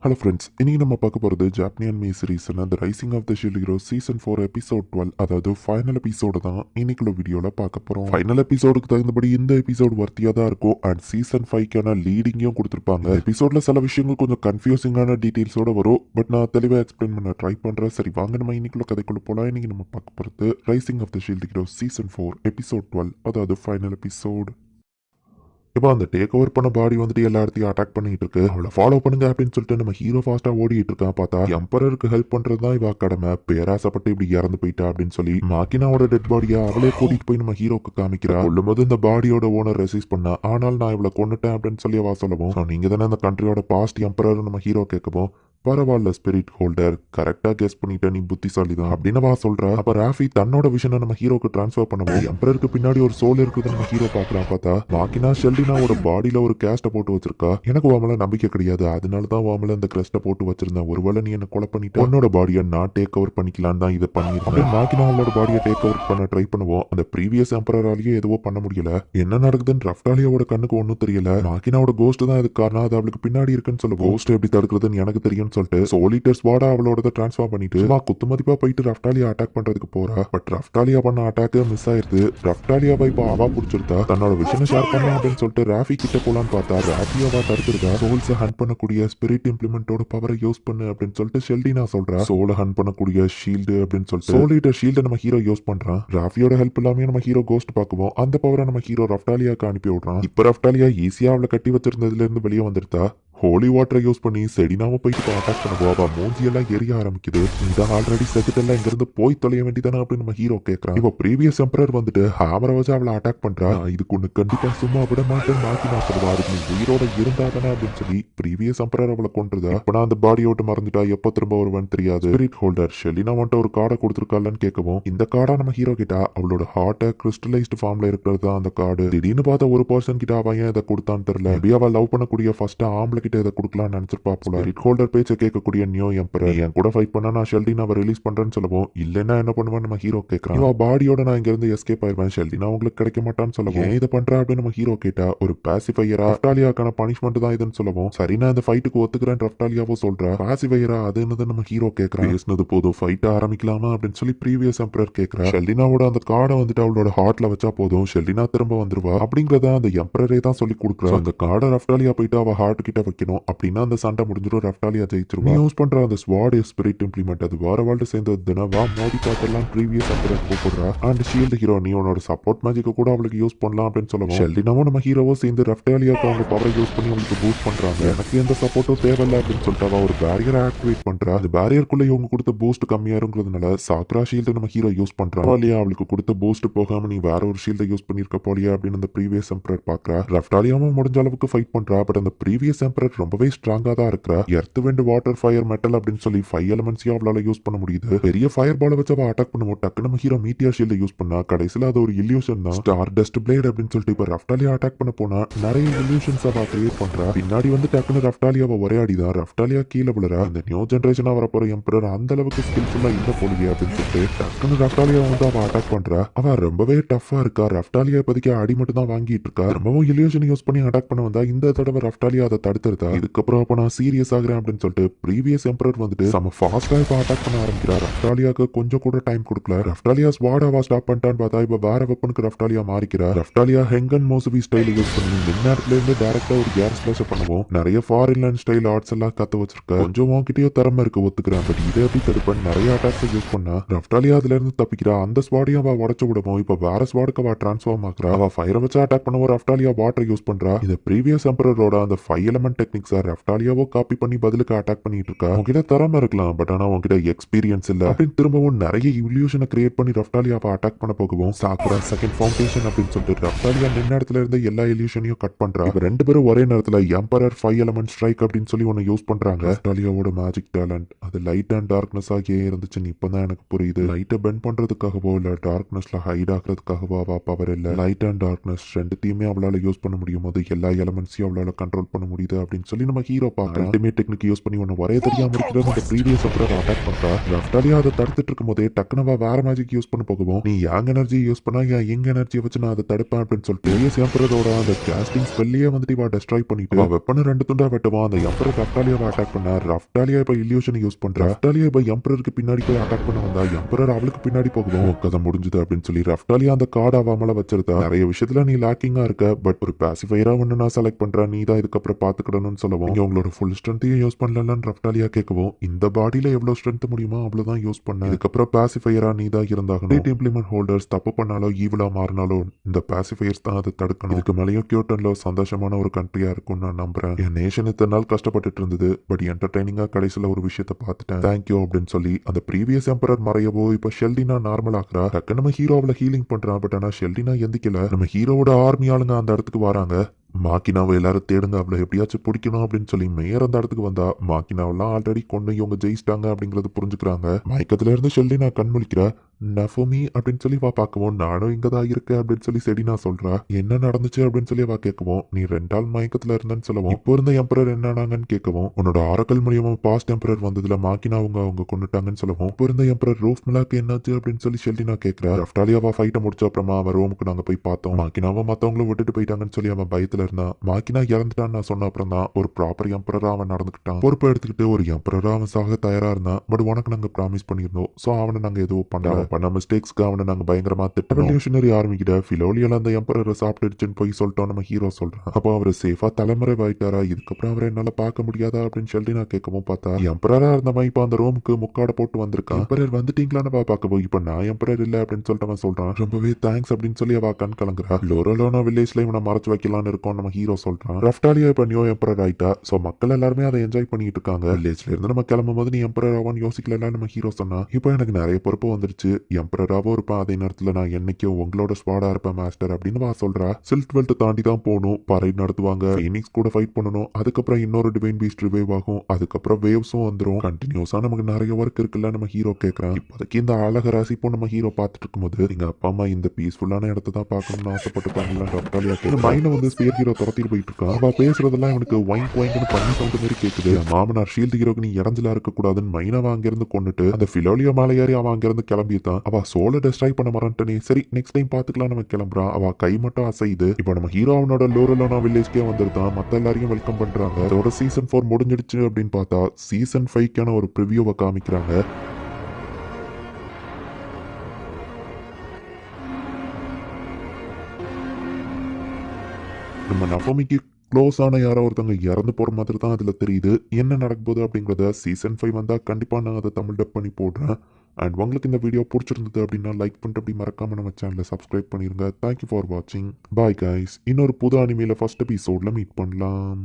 Hello friends, இன்னைக்கு நம்ம பார்க்க போகிறது ஜாப்பனியன் மீ சீரீஸ்னா the rising of the shield hero season 4 episode 12, அதாவது ஃபைனல் எபிசோடு தான் இன்னைக்குள்ள வீடியோவில் பார்க்க போகிறோம். ஃபைனல் எபிசோடுக்கு தகுந்தபடி இந்த எபிசோடு வர்த்தியாக தான் இருக்கும். அண்ட் சீசன் 5க்கான லீடிங்கும் கொடுத்துருப்பாங்க. எபிசோடில் சில விஷயங்கள் கொஞ்சம் கன்ஃபியூசிங்கான டீட்டெயில்ஸோட வரும். பட் நான் தெளிவாக எக்ஸ்பிளைன் பண்ண ட்ரை பண்ணுறேன். சரி வாங்க நம்ம இன்னைக்குள்ள கதைக்குள்ள போகலாம். இன்னைக்கு நம்ம பார்க்க போகிறது rising of the shield hero season 4 episode 12, அதாவது ஃபைனல் எபிசோடு. இப்போ அந்த டேக் ஓவர் பண்ண பாடி வந்துட்டு எல்லா இடத்தையும் அட்டாக் பண்ணிட்டு இருக்கு. அவளை ஃபாலோ பண்ணுங்க அப்படின்னு சொல்லிட்டு நம்ம ஹீரோ ஃபாஸ்டா ஓடிட்டு இருக்கான். பார்த்தா எம்பரருக்கு ஹெல்ப் பண்றது தான் இவ கடமை. பேராசப்பட்டு இப்படி இறந்து போயிட்டா அப்படின்னு சொல்லி மாக்கினாவோட டெட் பாடியா அவளே கூட்டிட்டு போய் நம்ம ஹீரோக்கு காமிக்கிறா. கொல்லும்போது இந்த பாடியோட ஓனர் ரெசிஸ் பண்ணா. ஆனால் நான் இவளை கொண்டுட்டேன் அப்படின்னு சொல்லி அவ சொல்லவும், நீங்க தானே அந்த கண்ட்ரியோட பாஸ்ட் எம்பரர் நம்ம ஹீரோ கேட்கவும், பரவாயில்ல ஸ்பிரிட் ஹோல்டர், கரெக்டா கெஸ் பண்ணிட்ட, நீ புத்திசாலி தான் அப்படின்னு வா சொல்றா. அப்ப ராஃபி தன்னோட விஷனை நம்ம ஹீரோக்கு டிரான்ஸ்ஃபர் பண்ணுவோம். எம்பரருக்கு பின்னாடி ஒரு சோல் இருக்குது நம்ம ஹீரோ பாக்குறான். பார்த்தா மாக்கினா ஷெல்டினாவோட பாடியில ஒரு கேஸ்ட போட்டு வச்சிருக்கா. எனக்கு வாமல நம்பிக்கை கிடையாது, அதனாலதான் வாமல இந்த கிரஸ்ட போட்டு வச்சிருந்தேன். ஒருவேளை நீ என்ன கொலை பண்ணிட்டு உன்னோட பாடியை நான் டேக் ஓவர் பண்ணிக்கலாம் தான் இதை பண்ணிருக்கேன். மாக்கினா அவளோட பாடியை டேக் ஓவர் பண்ண ட்ரை பண்ணுவோம். அந்த ப்ரீவியஸ் எம்பரராலேயே எதுவோ பண்ண முடியல. என்ன நடக்குதுன்னு ரஃப்டாலியாவோட கண்ணுக்கு ஒன்னும் தெரியல. மாக்கினாவோட கோஸ்ட் தான் இதுக்கு காரணம், அது அவளுக்கு பின்னாடி இருக்குன்னு சொல்லுவோம். கோஸ்ட் எப்படி தடுக்கிறதுன்னு எனக்கு தெரியும் சொல்லிட்டு சோலிட்டர் ஸ்வாடா அவளோட டிரான்ஸ்ஃபார்ம் பண்ணிட்டு குத்து மதிப்பா போயிட்டு ரஃப்டாலியா அட்டாக் பண்றதுக்கு போறா. பட் ரஃப்டாலியா பண்ண அட்டாக் மிஸ் ஆயிருது. ரஃப்டாலியாவை இப்போ அவா பிடிச்சிருந்தா. தன்னோட விஷயம் ஷேர் பண்ண அப்படின்னு சொல்லிட்டு ராஃபி கிட்ட போலான்னு பார்த்தா ராஃபியாவா தடுத்துருக்கா. சோல்ஸ் ஹண்ட் பண்ணக்கூடிய ஸ்பிரிட் இம்ப்ளிமெண்டோட பவரை யூஸ் பண்ணு அப்படின்னு சொல்லிட்டு ஷெல்டினா சொல்றா. சோலை ஹண்ட் பண்ணக்கூடிய ஷீல்டு அப்படின்னு சொல்லிட்டு சோலிட்டர் ஷீல்டை நம்ம ஹீரோ யூஸ் பண்றான். ராஃபியோட ஹெல்ப் இல்லாம நம்ம ஹீரோ கோஸ்ட் பார்க்குவோம். அந்த பவரை நம்ம ஹீரோ ரஃப்டாலியாக்கு அனுப்பி விடுறான். இப்ப ரஃப்டாலியா ஈஸியா அவளை கட்டி வச்சிருந்ததுல இருந்து வெளியே வந்துருத்தா. ஹோலி வாட்டரை யூஸ் பண்ணி செடினாவை போயிட்டு அட்டாக் பண்ணுவோம். மூஞ்சியெல்லாம் எரிய ஆரம்பிக்குது. இந்த ஆல்ரெடி செத்துட்டெல்லாம் இங்கிருந்து போய் தொலைய வேண்டியதானே அப்படின்னு நம்ம ஹீரோ கேட்கறான். இப்போ ப்ரீவியஸ் எம்பரர் வந்துட்டு ஹேமரை வச்சு அவளை அட்டாக் பண்றா. இதுக்கு ஒண்ணு கண்டிப்பா சும்மா விட மாட்டேன் மாக்கி நான் சொல்லுவாரு. நீ உயிரோட இருந்தாதானே அப்படின்னு சொல்லி ப்ரீவியஸ் எம்பரர் அவளை கொண்டுதா. இப்ப நான் அந்த பாடியை விட்டு மறந்துட்டா எப்ப திரும்ப வருவேன்னு தெரியாது. ஸ்பிரிட் ஹோல்டர் ஷெலினா வந்துட்டு ஒரு கார்டை கொடுத்துருக்காளன்னு கேட்கவும், இந்த கார்டா நம்ம ஹீரோ கிட்ட அவளோட ஹார்ட்டை கிறிஸ்டலைஸ்டு ஃபார்ம்ல இருக்கிறது தான் அந்த கார்டு. திடீர்னு பார்த்த ஒரு பர்சன் கிட்ட அவன் ஏன் இதை கொடுத்தான்னு தெரியல. அவ லவ் பண்ணக்கூடிய ஃபர்ஸ்ட் ஆம்பளை கிட்ட இதை கொடுக்கலாம்னு நினைச்சிருப்பா போல. ஸ்பிரிட் ஹோல்டர் பேச்சை கேட்கக்கூடிய நியூ எம்பரர் என் கூட ஃபைட் பண்ணா நான் ஷெல்டினாவை ரிலீஸ் பண்றேன்னு சொல்லவும், இல்லைன்னா என்ன பண்ணுவேன் நம்ம ஹீரோ கேட்கறான். இவ பாடியோட நான் இங்க இருந்து எஸ்கேப் ஆயிருவேன், ஷெல்டினா உங்களுக்கு கிடைக்க மாட்டான்னு சொல்லவும், ஏன் இதை பண்றா அப்படின்னு நம்ம ஹீரோ கேட்டா, ஒரு பாசிஃபையரா ரஃப்டாலியாக்கான பனிஷ்மெண்ட் தான் இதுன்னு சொல்லவும், சரி நான் இந்த ஃபைட்டுக்கு ஒத்துக்கிறேன் ரஃப்டாலியாவோ சொல்றா. பாசிஃபையரா அது என்னது நம்ம ஹீரோ கேட்கறான். பேசினது போதும் ஃபைட் ஆரம்பிக்கலாமா அப்படின்னு சொல்லி ப்ரீவியஸ் எம்பரர் கேட்கறா. ஷெல்டினாவோட அந்த கார்டை வந்துட்டு அவளோட ஹார்ட்ல வச்சா போதும், ஷெல்டினா திரும்ப வந்துருவா அப்படிங்கறத அந்த எம்பரரே தான் சொல்லி கொடுக்குறா. அந்த கார்டை ரஃப்டாலியா போயிட்டு அவ ஹார்ட் கிட்ட வைக்கணும். அப்படின்னா அந்த சண்டை முடிஞ்சிடும், ரஃப்டாலியா ஜெயிச்சிருவா. யூஸ் பண்ற அந்த ஸ்வாட் ஸ்பிரிட் இம்ப்ளிமெண்ட் அது வேற வேர்ல்டு சேர்ந்தது தினவா மோடி பார்த்தெல்லாம் ப்ரீவியஸ் எம்பரர் கூப்பிடுறா. அண்ட் ஷீல்டு ஹீரோ நீ உன்னோட சப்போர்ட் மேஜிக்க கூட அவளுக்கு யூஸ் பண்ணலாம் அப்படின்னு சொல்லுவோம். ஷெல்டினாவும் நம்ம ஹீரோவோ சேர்ந்து ரஃப்டாலியாக்கு அவங்க பவரை யூஸ் பண்ணி அவங்களுக்கு பூஸ்ட் பண்றாங்க. எனக்கு எந்த சப்போர்ட்டும் தேவையில்லை அப்படின்னு சொல்லிட்டு அவ ஒரு பேரியரை ஆக்டிவேட் பண்றா. அந்த பேரியருக்குள்ள இவங்க கொடுத்த பூஸ்ட் கம்மியா இருக்கிறதுனால சாக்ரா ஷீல்டு நம்ம ஹீரோ யூஸ் பண்றான். இல்லையா அவளுக்கு கொடுத்த பூஸ்ட் போகாம நீ வேற ஒரு ஷீல்டை யூஸ் பண்ணிருக்க போலியா அப்படின்னு அந்த ப்ரீவியஸ் எம்பரர் பாக்குறா. ரஃப்டாலியாவும் முடிஞ்ச அளவுக்கு ஃபைட் பண்றா. பட் அந்த ப்ரீவியஸ் எம்பரர் ரொம்பவே ஸ்ட்ராங்கா தான் இருக்கிறா. Earth wind water fire metal அப்படின்னு சொல்லி 5 எலிமெண்ட்ஸையும் அவளால யூஸ் பண்ண முடியுது. பெரிய ஃபயர் பால வச்சு அவ அட்டாக் பண்ணுவோம். டக்கு நம்ம ஹீரோ மீட்டியர் ஷீல்ட யூஸ் பண்ணா. கடைசியில அது ஒரு இல்யூஷன் தான், ஸ்டார் டஸ்ட் பிளேட் அப்படின்னு சொல்லிட்டு இப்ப ரஃப்டாலியா அட்டாக் பண்ண போனா நிறைய இல்யூஷன்ஸ் அவ கிரியேட் பண்றா. பின்னாடி வந்து டக்குன்னு ரஃப்டாலியாவை ஒரையாடிதான் ரஃப்டாலியா கீழே விழுறா. இந்த நியூ ஜென்ரேஷனா வரப்போற எம்பரர் அந்த அளவுக்கு ஸ்கில்ஃபுல்லா இல்ல போலியே அப்படின்னு சொல்லிட்டு டக்குன்னு ரஃப்டாலியா வந்து அவ அட்டாக் பண்றா. அவ ரொம்பவே டஃபா இருக்கா. ரஃப்டாலியா இப்போதைக்கு அடி மட்டும் தான் வாங்கிட்டு இருக்கா. ரொம்பவும் இல்யூஷன் யூஸ் பண்ணி அட்டாக் பண்ண வந்தா இந்த தடவை ரஃப்டாலியா அதை தடுத்துருதா. இதுக்கப்புறம் அப்ப நான் சீரியஸ் ஆகுறேன் அப்படின்னு சொல்லிட்டு ப்ரீவியஸ் எம்பரர் வந்துட்டு நம்ம ஃபாஸ்டா இப்ப அட்டாக் பண்ண ஆரம்பிக்கிறார். ரஃப்டாலியாக்கு கொஞ்சம் கூட டைம் கொடுக்கல. ரஃப்டாலியா ஸ்வாடாவா ஸ்டாப் பண்ணிட்டான்னு பார்த்தா இப்ப வேற வெப்பனுக்கு ரஃப்டாலியா மாறிக்கிறா. ரஃப்டாலியா ஹெங்கன் மோசுவி ஸ்டைல் யூஸ் பண்ணி மின்னேரத்துல இருந்து டைரக்டா ஒரு கேர் ஸ்பிளாஷ் பண்ணுவோம். நிறைய ஃபாரின் லேண்ட் ஸ்டைல் ஆர்ட்ஸ் எல்லாம் கத்து வச்சிருக்க. கொஞ்சம் உன்கிட்டயோ திறமை இருக்கு ஒத்துக்கிறேன். பட் இதை எப்படி தடுப்பேன் நிறைய அட்டாக்ஸ் யூஸ் பண்ணா. ரஃப்டாலியா அதுல இருந்து தப்பிக்கிறா. அந்த ஸ்வாடையும் அவ உடச்சு விடுவோம். இப்ப வேற ஸ்வாடுக்கு அவ டிரான்ஸ்ஃபார்ம் ஆகுறா. அவ ஃபயரை வச்சு அட்டாக் பண்ணுவோம். ரஃப்டாலியா வாட்டர் யூஸ் பண்றா. இந்த ப்ரீவியஸ் எம்பரரோட அந்த 5 எலிமெண்ட் டெக்னிக்ஸ் ரஃப்டாலியாவோ காப்பி பண்ணி பதிலுக்கு அட்டாக் பண்ணிட்டு இருக்கா. உங்ககிட்ட திறமை இருக்கலாம், பட் ஆனா உங்ககிட்ட எக்ஸ்பீரியன்ஸ் இல்ல அப்படின்னு திரும்பவும் நிறைய இல்யூஷனை கிரியேட் பண்ணி ரஃப்டாலியாவை அட்டாக் பண்ண போகவும், சாக்குரா செகண்ட் ஃபவுண்டேஷன் அப்படின்னு சொல்லிட்டு ரஃப்டாலியா நின்ன இடத்துல இருந்து எல்லா இல்யூஷனையும் கட் பண்றா. ரெண்டு பேரும் ஒரே நேரத்துல எம்பரர் 5 எலிமெண்ட் ஸ்ட்ரைக் அப்படின்னு சொல்லி ஒன்னு யூஸ் பண்றாங்க. ரஃப்டாலியாவோட மேஜிக் டேலண்ட் அது லைட் அண்ட் டார்க்னஸ் ஆகியே இருந்துச்சுன்னு இப்பதான் எனக்கு புரியுது. லைட்டை பெண்ட் பண்றதுக்காகவோ இல்ல டார்க்னஸ்ல ஹைட் ஆக்குறதுக்காகவோ அவ பவர் இல்ல. லைட் அண்ட் டார்க்னஸ் ரெண்டுத்தையுமே அவளால யூஸ் பண்ண முடியும் போது எல்லா எலிமெண்ட்ஸையும் அவளால கண்ட்ரோல் பண்ண முடியுது அப்படின்னு அப்படின்னு சொல்லி நம்ம ஹீரோ பார்க்கலாம். அல்டிமேட் டெக்னிக் யூஸ் பண்ணி ஒன்று வரைய தெரியாம இருக்கிற அந்த ப்ரீவியஸ் எம்பரர் அட்டாக் பண்றா. ரஃப்டாலியா அதை தடுத்துட்டு இருக்கும் போதே டக்குனவா வேற மேஜிக் யூஸ் பண்ண போகவும் நீ யங் எனர்ஜி யூஸ் பண்ணா என் யங் எனர்ஜியை வச்சு நான் அதை தடுப்பேன் அப்படின்னு சொல்லிட்டு ப்ரீவியஸ் எம்பரரோட அந்த கேஸ்டிங் ஸ்பெல்லையே வந்துட்டு இவா டெஸ்ட்ராய் பண்ணிட்டு வெப்பனை 2 துண்டா வெட்டுவான். அந்த எம்பரர் ரஃப்டாலியாவை அட்டாக் பண்ண ரஃப்டாலியா இப்ப இல்யூஷன் யூஸ் பண்ற. ரஃப்டாலியா இப்ப எம்பரருக்கு பின்னாடி போய் அட்டாக் பண்ண வந்தா எம்பரர் அவளுக்கு பின்னாடி போகுவோம். கதை முடிஞ்சது அப்படின்னு சொல்லி ரஃப்டாலியா அந்த கார்டு ஆகாமல வச்சிருந்தா. நிறைய விஷயத்துல நீ லாக்கிங்கா இருக்க, பட் ஒரு பாசிஃபையரா ஒன்று நான் செலக்ட் பண்றேன், நீ தான் இதுக்கப்புறம் பாத்துக்கிடணும்னு சொல்லவும் நீங்க உங்களோட ஃபுல் ஸ்ட்ரென்த்தையும் யூஸ் பண்ணலன்னு ரஃப்டாலியா கேட்கவும் இந்த பாடியில எவ்வளவு ஸ்ட்ரென்த் முடியுமோ அவ்வளவுதான் யூஸ் பண்ண. இதுக்கப்புறம் பாசிஃபையரா நீ தான் இருந்தாகணும். இம்ப்ளிமெண்ட் ஹோல்டர்ஸ் தப்பு பண்ணாலோ ஈவிலா மாறினாலும் இந்த பாசிஃபையர்ஸ் தான் அதை தடுக்கணும். இதுக்கு மேலேயும் கியூட்டன்ல சந்தோஷமான ஒரு கண்ட்ரியா இருக்கும்னு நான் நம்புறேன். என் நேஷன் இத்தனை நாள் கஷ்டப்பட்டுட்டு இருந்தது, பட் என்டர்டைனிங்கா கடைசியில ஒரு விஷயத்தை பார்த்துட்டேன், தேங்க்யூ அப்படின்னு சொல்லி அந்த ப்ரீவியஸ் எம்பரர் மறையவோ இப்ப ஷெல்டினா நார்மல் ஆகுறா. டக்கு நம்ம ஹீரோவில் ஹீலிங் பண்றான். பட் ஆனா ஷெல்டினா எந்திக்கல. நம்ம ஹீரோவோட ஆர்மி ஆளுங்க அந்த இடத்துக்கு வராங்க. மாக்கினாவை எல்லாரும் தேடுங்க, அவளை எப்படியாச்சும் பிடிக்கணும் அப்படின்னு சொல்லி மேயர் அந்த இடத்துக்கு வந்தா மாக்கினாவெல்லாம் ஆல்ரெடி கொண்டு இவங்க ஜெயிச்சிட்டாங்க அப்படிங்கறது புரிஞ்சுக்கிறாங்க. மயக்கத்துல இருந்து ஷெல்டினா கண்முழிக்கிறா. நஃபோமி அப்படின்னு சொல்லி வா பார்க்கவும் நானும் இங்கதான் இருக்கேன் அப்படின்னு சொல்லி செடினா சொல்றா. என்ன நடந்துச்சு அப்படின்னு சொல்லி வா கேட்கவும் நீ 2 நாள் மயக்கத்துல இருந்தேன்னு சொல்லவும் இப்போ இருந்த எம்பரர் என்னன்னாங்கன்னு கேட்கவும் உன்னோட ஆரக்கல் மூலியமா பாஸ்ட் எம்பரர் வந்ததுல மாக்கினா அவங்க கொண்டுட்டாங்கன்னு சொல்லவும் இப்போ இருந்த எம்பரர் ரூஃப் மிலாக்கு என்னாச்சு அப்படின்னு சொல்லி ஷெல்டினா கேட்கிறா. ரஃப்டாலியாவா ஃபைட்டை முடிச்ச அப்புறமா அவன் ரூமுக்கு நாங்க போய் பார்த்தோம். மாக்கினாவை மத்தவங்களும் விட்டுட்டு போயிட்டாங்கன்னு சொல்லி அவன் பயத்துல இருந்தா. மாக்கினா இறந்துட்டான்னு நான் சொன்ன அப்புறம் தான் ஒரு ப்ராப்பர் எம்பரரா அவன் நடந்துக்கிட்டான். பொறுப்பை எடுத்துக்கிட்டு ஒரு எம்பரரா அவன் சாக தயாரா இருந்தான். பட் உனக்கு நாங்க ப்ராமிஸ் பண்ணியிருந்தோம், சோ அவனை நாங்க எதுவும் பண்ண மிஸ்டேக்ஸ்க்கு அவனை நாங்க பயங்கரமா திட்டம். ரெவல்யூஷனரி ஆர்மிக்கிட்ட ஃபிலோலியால அந்த எம்பரரை சாப்பிட்டுடுச்சுன்னு போய் சொல்லிட்டோம் நம்ம ஹீரோ சொல்றான். அப்போ அவர் சேஃபா தலைமுறை ஆயிட்டாரா, இதுக்கப்புறம் அவரை என்னால பார்க்க முடியாதா அப்படின்னு சொல்லி நான் கேட்கவும் பார்த்தா எம்பரரா இருந்தவன் இப்ப அந்த ரூமுக்கு முக்காட போட்டு வந்திருக்கான். எம்பரர் வந்துட்டீங்களான்னு பார்க்க இப்ப நான் எம்பரர் இல்ல அப்படின்னு சொல்லிட்டு அவன் சொல்றான். ரொம்பவே தேங்க்ஸ் அப்படின்னு சொல்லி அவ கண் கலங்குறா. லோரோலோனா வில்லேஜ்ல இவனை மறைச்சு வைக்கலான்னு இருக்கோம் நம்ம ஹீரோ சொல்றான். ரஃப்டாலியா இப்ப நியூ எம்பரர் ஆயிட்டா, சோ மக்கள் எல்லாருமே அதை என்ஜாய் பண்ணிட்டு இருக்காங்க. வில்லேஜ்ல இருந்து நம்ம கிளம்பும் போது நீ எம்பரர் ஆவான்னு யோசிக்கல நம்ம ஹீரோ சொன்னா. இப்போ எனக்கு நிறைய பொறுப்பு வந்துருச்சு, எம்பரராவும் இருப்பேன், அதே நேரத்துல நான் என்னைக்கும் உங்களோட ஸ்வாடா இருப்பேன் மாஸ்டர் அப்படின்னு வா சொல்றா. சில்ட் வெல்ட் தாண்டி தான் போகணும், பரைட் நடத்துவாங்க, ஃபீனிக்ஸ் கூட ஃபைட் பண்ணணும், அதுக்கப்புறம் இன்னொரு டிவைன் பீஸ்ட் ரிவைவ் ஆகும், அதுக்கப்புறம் வேவ்ஸும் வந்துடும். கண்டினியூஸா நமக்கு நிறைய ஒர்க் இருக்குல்ல நம்ம ஹீரோ கேட்கறான். இப்போதைக்கு இந்த அழக ராசிப்போ நம்ம ஹீரோ பார்த்துட்டு இருக்கும்போது எங்க அப்பா அம்மா இந்த பீஸ்ஃபுல்லான இடத்த தான் பார்க்கணும்னு ஆசைப்பட்டுப்பாங்கல்ல. ரஃப்டாலியா மைனை வந்து ஸ்பியர் ஹீரோ துரத்திட்டு போயிட்டு இருக்கான். அவ பேசுறதெல்லாம் இவனுக்கு வாங்கின்னு பண்ணி சவுண்ட் மாதிரி கேக்குது. மாமனார் ஷீல்டு ஹீரோக்கு நீ இறஞ்சலா இருக்க கூடாதுன்னு மைனவ அங்கிருந்து கொண்டுட்டு அந்த பிலோலியா மேல ஏறி அவன் அங்கிருந்து கிளம்பிட்டான். அவ சோலை டெஸ்ட்ராய் பண்ண மறந்துட்டனே, சரி நெக்ஸ்ட் டைம் பாத்துக்கலாம் நம்ம கிளம்புறான். அவ கை மட்டும் அசையுது. இப்போ நம்ம ஹீரோ அவனோட லோரலோனா வில்லேஜ்க்கே வந்துருந்தான். மத்த எல்லாரையும் வெல்கம் பண்றாங்க. அதோட சீசன் 4 முடிஞ்சிடுச்சு அப்படின்னு பார்த்தா சீசன் 5க்கான ஒரு ப்ரிவியூவை காமிக்கிறாங்க. நம்ம நஃபோமிக்கு க்ளோஸ் ஆன யாரோ ஒருத்தவங்க இறந்து போற மாதிரி தான் அதுல தெரியுது. என்ன நடக்க போகுது அப்படிங்கிறத சீசன் 5 வந்தா கண்டிப்பா நான் அதை தமிழ் டப் பண்ணி போடுறேன். அண்ட் உங்களுக்கு இந்த வீடியோ பிடிச்சிருந்தது அப்படின்னா லைக் பண்ணிட்டு அப்படி மறக்காம நம்ம சேனலை சப்ஸ்கிரைப் பண்ணிருங்க. தேங்க்யூ ஃபார் வாட்சிங். Bye guys. இன்னொரு புது அனிமையில ஃபர்ஸ்ட் எபிசோட்ல மீட் பண்ணலாம்.